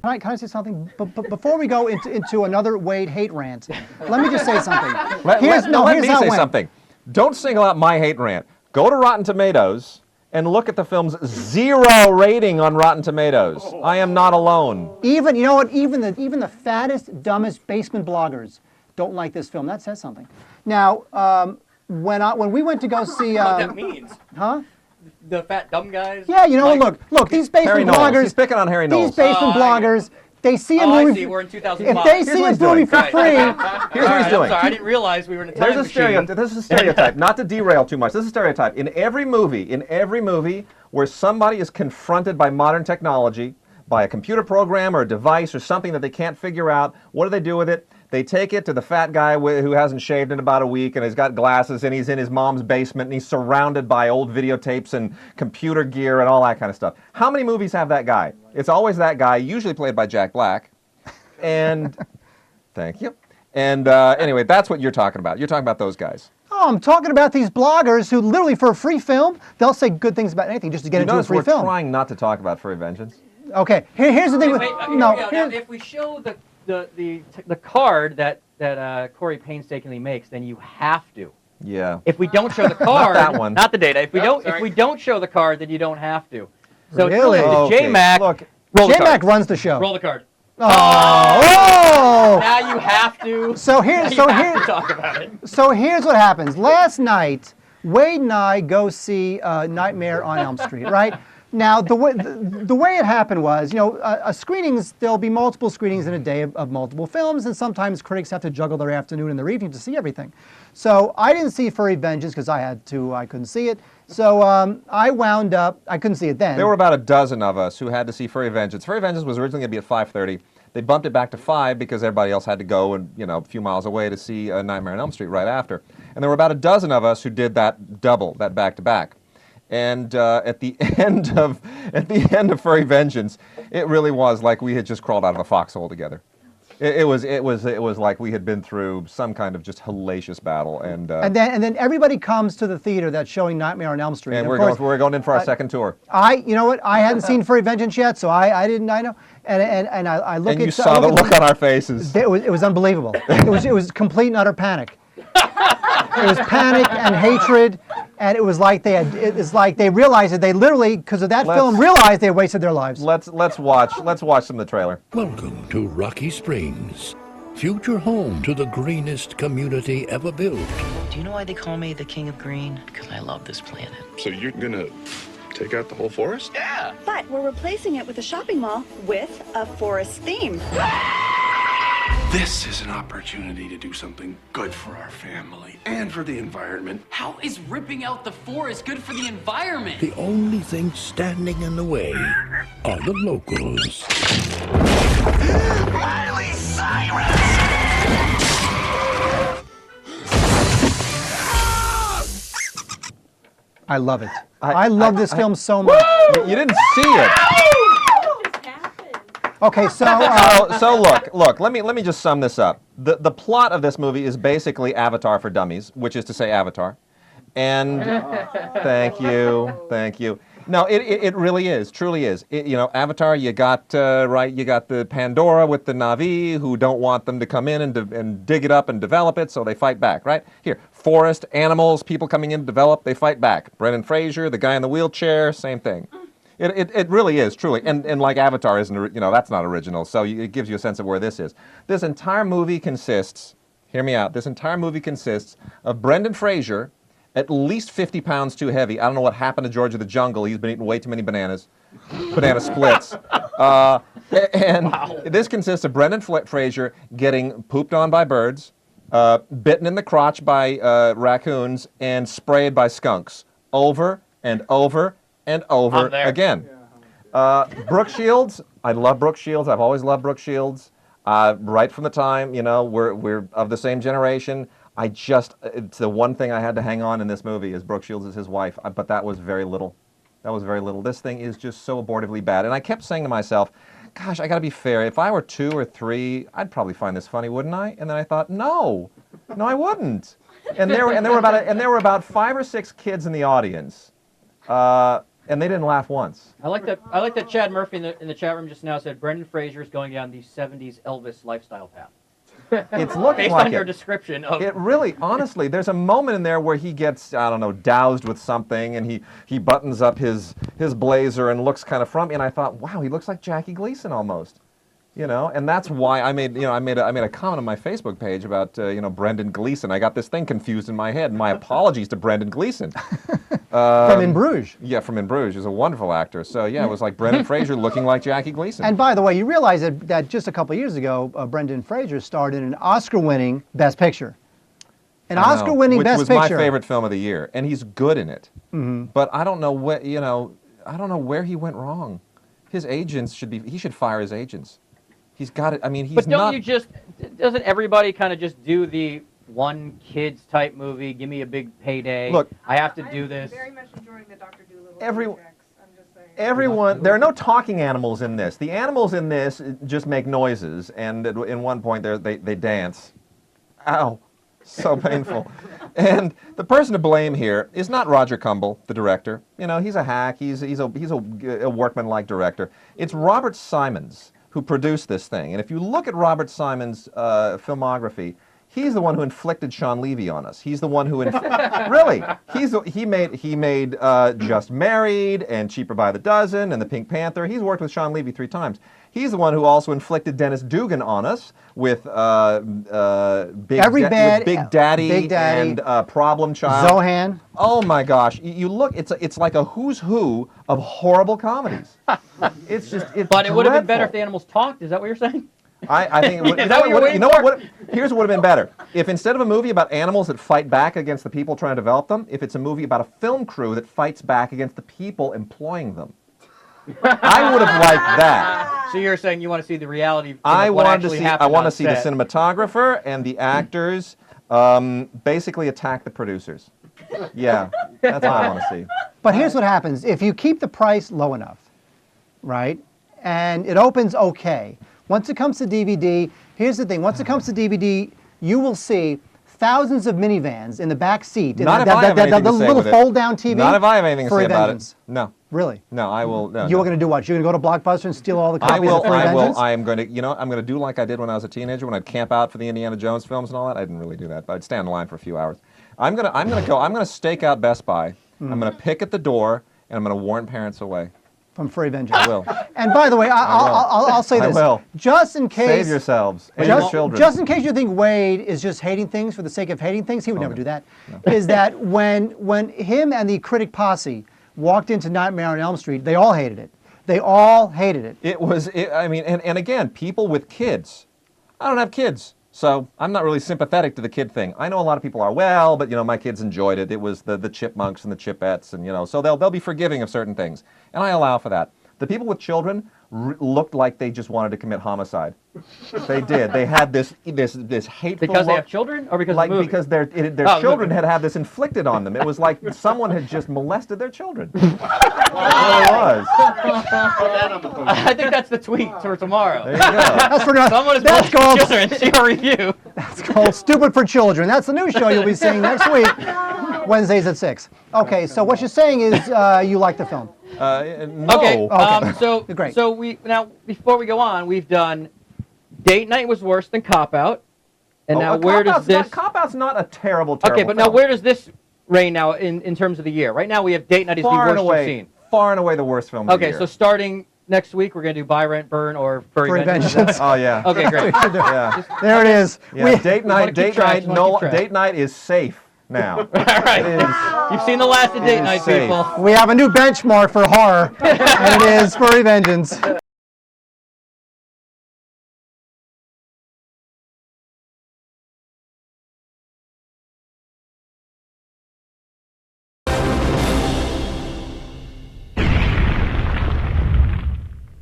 Can I say something? But before we go into another Wade hate rant, let me just say something. Let me say something. Don't single out my hate rant. Go to Rotten Tomatoes and look at the film's 0 rating on Rotten Tomatoes. I am not alone. Even, you know what? Even the fattest, dumbest basement bloggers don't like this film. That says something. Now, when we went to go see, what that means? Huh? The fat dumb guys. Yeah, you know, look, these basement bloggers. He's picking on Harry Knowles. These basement bloggers. They see a movie. I see. We're in 2005. If they see a movie for free, here's what he's doing. Sorry, I didn't realize we were in a time machine. This is a stereotype. Not to derail too much. This is a stereotype. In every movie where somebody is confronted by modern technology, by a computer program or a device or something that they can't figure out, what do they do with it? They take it to the fat guy who hasn't shaved in about a week and he's got glasses and he's in his mom's basement and he's surrounded by old videotapes and computer gear and all that kind of stuff. How many movies have that guy? It's always that guy, usually played by Jack Black. And thank you. And anyway, that's what you're talking about. You're talking about those guys. Oh, I'm talking about these bloggers who literally for a free film, they'll say good things about anything just to get into a free film. We're trying not to talk about Furry Vengeance. Okay, here's the thing. Now, if we show the card that Corey painstakingly makes, then you have to. Yeah. If we don't show the card, not that one. Not the data. If we don't show the card, then you don't have to. So really, J-Mac. Look, J-Mac runs the show. Roll the card. Oh! Now you have to. Talk about it. So here's what happens. Last night, Wade and I go see Nightmare on Elm Street, right? Now, the way it happened was, you know, screenings, there'll be multiple screenings in a day of multiple films, and sometimes critics have to juggle their afternoon and their evening to see everything. So I didn't see Furry Vengeance because I couldn't see it. So I wound up, I couldn't see it then. There were about a dozen of us who had to see Furry Vengeance. Furry Vengeance was originally going to be at 5:30. They bumped it back to 5 because everybody else had to go and, you know, a few miles away to see Nightmare on Elm Street right after. And there were about a dozen of us who did that double, that back-to-back. And at the end of Furry Vengeance, it really was like we had just crawled out of a foxhole together. It was like we had been through some kind of just hellacious battle. And then everybody comes to the theater that's showing Nightmare on Elm Street. And we're going in for our second tour. You know what? I hadn't seen Furry Vengeance yet, so I didn't. I know. And I look at. And you saw the look on our faces. It was unbelievable. It was complete and utter panic. It was panic and hatred, and it was like they realized that they literally, because of that film, realized they wasted their lives. Let's watch some of the trailer. Welcome to Rocky Springs, future home to the greenest community ever built. Do you know why they call me the King of Green? Because I love this planet. So you're gonna take out the whole forest? Yeah. But we're replacing it with a shopping mall with a forest theme. This is an opportunity to do something good for our family and for the environment. How is ripping out the forest good for the environment? The only thing standing in the way are the locals. Miley Cyrus! I love it. I love this film so much. You didn't see it. Okay, so look. Let me just sum this up. The plot of this movie is basically Avatar for Dummies, which is to say Avatar. And thank you. No, it really is, truly is. You know, Avatar. You got You got the Pandora with the Na'vi who don't want them to come in and dig it up and develop it, so they fight back. Right here, forest, animals, people coming in to develop, they fight back. Brendan Fraser, the guy in the wheelchair, same thing. It really is, truly. And like Avatar isn't, you know, that's not original, so it gives you a sense of where this is. This entire movie consists, hear me out, this entire movie consists of Brendan Fraser, at least 50 pounds too heavy. I don't know what happened to George of the Jungle. He's been eating way too many banana splits. This consists of Brendan Fraser getting pooped on by birds, bitten in the crotch by raccoons, and sprayed by skunks. Over and over and over again. Brooke Shields, I love Brooke Shields. I've always loved Brooke Shields. Right from the time, you know, we're of the same generation. It's the one thing I had to hang on in this movie is Brooke Shields is his wife, but that was very little. This thing is just so abortively bad. And I kept saying to myself, gosh, I gotta be fair. If I were 2 or 3, I'd probably find this funny, wouldn't I? And then I thought, no, I wouldn't. And there were about 5 or 6 kids in the audience. And they didn't laugh once. I like that Chad Murphy in the chat room just now said Brendan Fraser is going down the 70s Elvis lifestyle path. It's looking Based like on your it. description of It really, honestly, there's a moment in there where he gets, I don't know, doused with something, and he buttons up his blazer and looks kind of frumpy, and I thought, wow, he looks like Jackie Gleason almost. You know, and that's why I made a comment on my Facebook page about Brendan Gleeson. I got this thing confused in my head. My apologies to Brendan Gleeson. From In Bruges. Yeah, from In Bruges. He's a wonderful actor. So yeah, it was like Brendan Fraser looking like Jackie Gleason. And by the way, you realize that just a couple of years ago, Brendan Fraser starred in an Oscar-winning Best Picture. An Oscar-winning Best Picture. Which was my favorite film of the year, and he's good in it. Mm-hmm. But I don't know where he went wrong. His agents he should fire his agents. He's got it. I mean, he's But not. doesn't everybody kind of just do the one kids type movie? Give me a big payday. Look, I have to do this. Very much enjoying the Dr. Dolittle projects. I'm just saying. Everyone, there are no talking animals in this. The animals in this just make noises, and in one point they dance. Ow, so painful. And the person to blame here is not Roger Cumble, the director. You know, he's a hack. He's a workman-like director. It's Robert Simons who produced this thing. And if you look at Robert Simons' filmography, he's the one who inflicted Sean Levy on us. He's the one who, really, he made Just Married and Cheaper by the Dozen and The Pink Panther. He's worked with Sean Levy 3 times. He's the one who also inflicted Dennis Dugan on us with Big Daddy and Problem Child. Zohan. Oh my gosh! You look, it's like a who's who of horrible comedies. It's But it would have been better dreadful. if the animals talked. Is that what you're saying? I think it would. Is that what you're waiting for? Here's what would have been better. If instead of a movie about animals that fight back against the people trying to develop them, if it's a movie about a film crew that fights back against the people employing them. I would have liked that. So you're saying you want to see the reality of I what want to actually see. happened I want to on see the set. cinematographer and the actors basically attack the producers. Yeah, that's what I want to see. But here's what happens. If you keep the price low enough, right, and it opens okay, once it comes to DVD, here's the thing. Once it comes to DVD, you will see thousands of minivans in the back seat. Not if I have anything to say little with it. fold-down TV. Not if I have anything to Furry say about Vengeance. it. No. Really? No, I will. No, You're no. going to do what? You're going to go to Blockbuster and steal all the copies I will. of Furry Vengeance? I am going to. You know, I'm going to do like I did when I was a teenager when I'd camp out for the Indiana Jones films and all that. I didn't really do that, but I'd stand in line for a few hours. I'm going to stake out Best Buy. I'm going to pick at the door, and I'm going to warn parents away. From Furry Vengeance. I will. And by the way, I'll say this. I will. Just in case. Save yourselves and your children. Just in case you think Wade is just hating things for the sake of hating things, he would never do that. No. Is that when him and the critic posse walked into Nightmare on Elm Street, they all hated it. They all hated it. I mean, and again, people with kids. I don't have kids, so I'm not really sympathetic to the kid thing. I know a lot of people are, well, but my kids enjoyed it. It was the chipmunks and the chipettes, and so they'll be forgiving of certain things, and I allow for that. The people with children looked like they just wanted to commit homicide. They did. They had this hateful Because they look, have children, or because like of the movie? because their children had this inflicted on them. It was like someone had just molested their children. That's what it was. I think that's the tweet for tomorrow. There you go. Someone is that's bullying called children. See a review. That's called Stupid for Children. That's the new show you'll be seeing next week, Wednesdays at 6. Okay, so what you're saying is you like the film. No. Okay. So Great. So before we go on, we've done Date Night was worse than Cop Out, and now where does this? Cop Out's not a terrible. Okay, but now film. where does this reign now in terms of the year? Right now we have Date Night is the Far and worst away, you've seen. far and away the worst film of the Okay, year. so starting next week we're gonna do Buy, Rent, Burn or Furry Vengeance. Vengeance. Oh yeah. Okay, great. Yeah. There it is. Yeah. Date night. keep track, just wanna keep track. Date night is safe now. All right. It is. You've seen the last of Date is Night, safe. people. We have a new benchmark for horror, and it is Furry Vengeance.